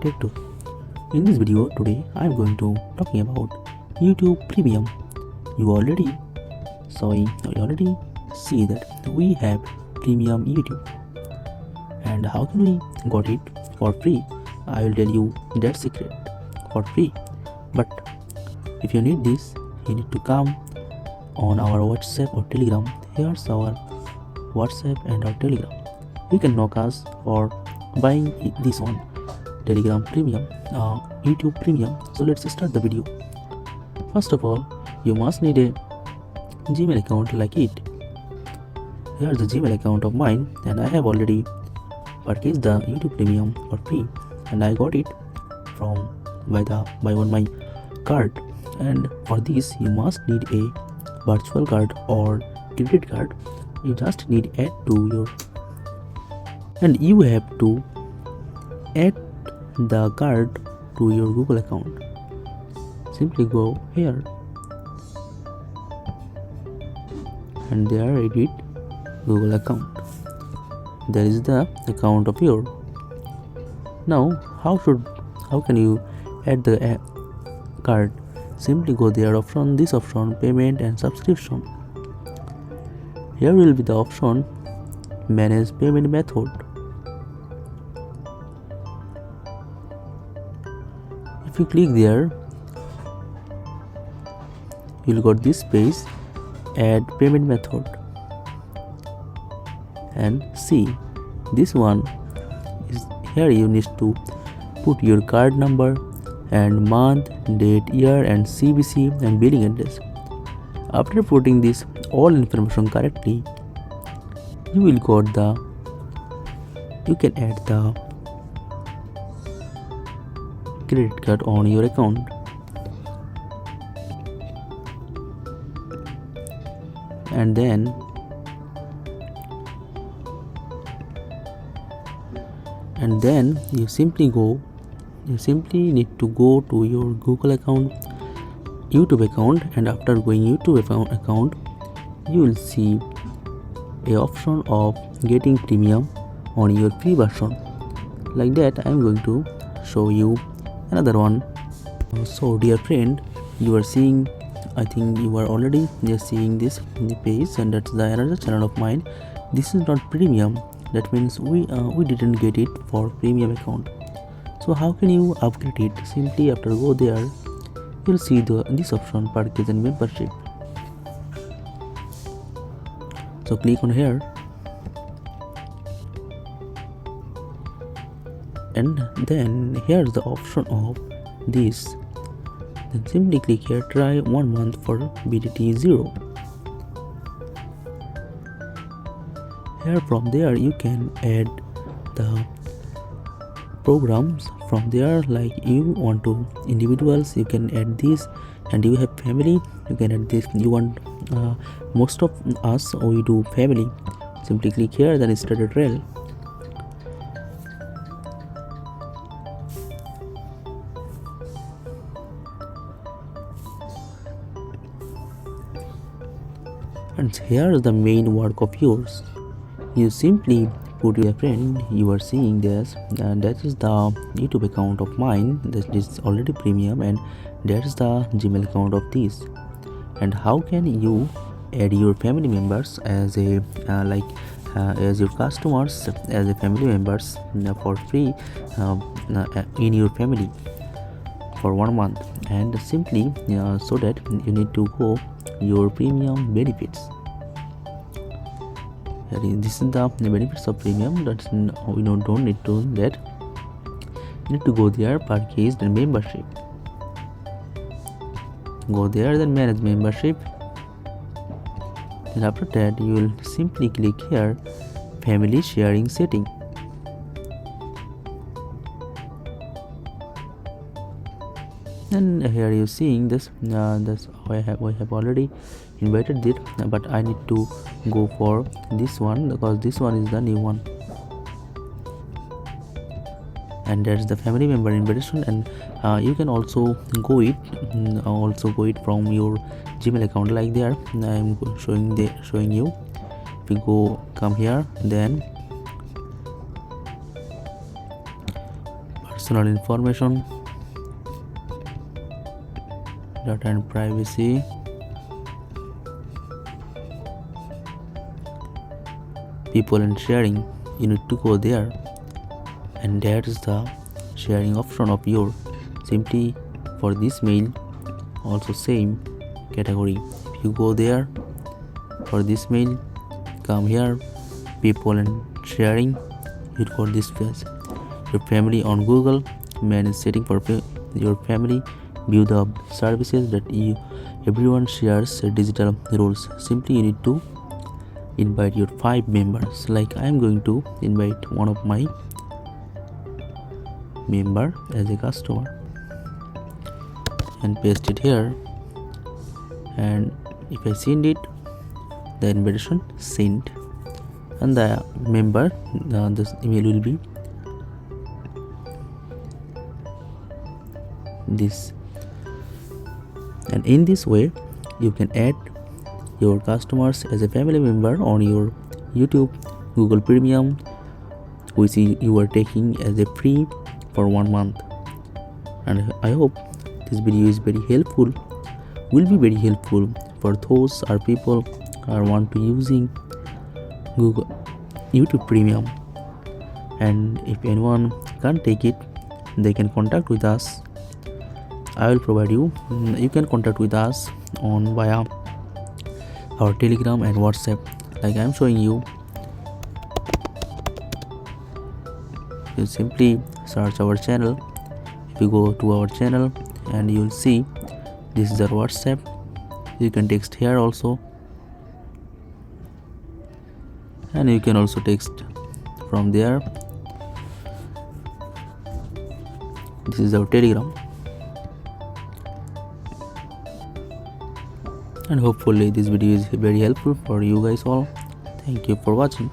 Tech Too. In this video today I am going to talking about YouTube Premium. You already see that we have Premium YouTube, and how can we got it for free? I will tell you that secret for free. But if you need this, you need to come on our WhatsApp or Telegram. Here's our WhatsApp and our Telegram. You can knock us for buying this one, Telegram Premium, YouTube Premium. So let's start the video. First of all, you must need a Gmail account like it. Here's the Gmail account of mine, and I have already purchased the YouTube Premium for free, and I got it from by on my card. And for this you must need a virtual card or credit card. You just need add to your, and you have to add the card to your Google account. Simply go here and there edit Google account. There is the account of your. Now how can you add the card? Simply go there option, this option, payment and subscription. Here will be the option manage payment method. If you click there, you will got this page, add payment method, and see this one is here. You need to put your card number and month, date, year and CVC and billing address. After putting this all information correctly, you will got you can add the credit card on your account. And then you simply need to go to your Google account, YouTube account, and after going YouTube account, you will see a option of getting premium on your free version. Like that, I am going to show you another one. So dear friend, you are seeing, I think you are already just seeing this page, and that's the another channel of mine. This is not premium. That means we didn't get it for premium account. So how can you upgrade it? Simply after go there, you'll see this option, purchase and membership. So click on here, and then here's the option of this. Then simply click here, try 1 month for BDT 0. Here from there you can add the programs from there. Like you want to individuals, you can add this, and you have family, you can add this. You want most of us we do family. Simply click here, then start a trail. And here is the main work of yours. You simply put your friend, you are seeing this, and that is the YouTube account of mine. That is already premium, and that is the Gmail account of this. And how can you add your family members as a as your customers, as a family members for free in your family for 1 month? And simply so that you need to go your premium benefits. This is the benefits of premium. That's we don't need to that. You need to go there, purchase and membership. Go there, then manage membership. And after that, you will simply click here, family sharing setting. And here you seeing this. That's we have already invited it, but I need to go for this one because this one is the new one. And that's the family member invitation, and you can also go it from your Gmail account. Like there, I am showing you. If you come here, then personal information, data and privacy, people and sharing. You need to go there, and that is the sharing option of your. Simply for this mail also same category. If you go there for this mail, come here, people and sharing, you got this page. Your family on Google, manage setting for your family, view the services that everyone shares, digital rules. Simply you need to invite your 5 members. Like I am going to invite one of my member as a customer and paste it here, and if I send it, the invitation sent, and the member this email will be this. And in this way you can add your customers as a family member on your YouTube Google Premium, which you are taking as a free for 1 month. And I hope this video is very helpful, will be very helpful for those are people are want to using Google YouTube Premium. And if anyone can't take it, they can contact with us. I will provide you. You can contact with us on via our Telegram and WhatsApp. Like I am showing you. You simply search our channel. If you go to our channel, and you will see this is our WhatsApp. You can text here also, and you can also text from there. This is our Telegram, and hopefully this video is very helpful for you guys all. Thank you for watching.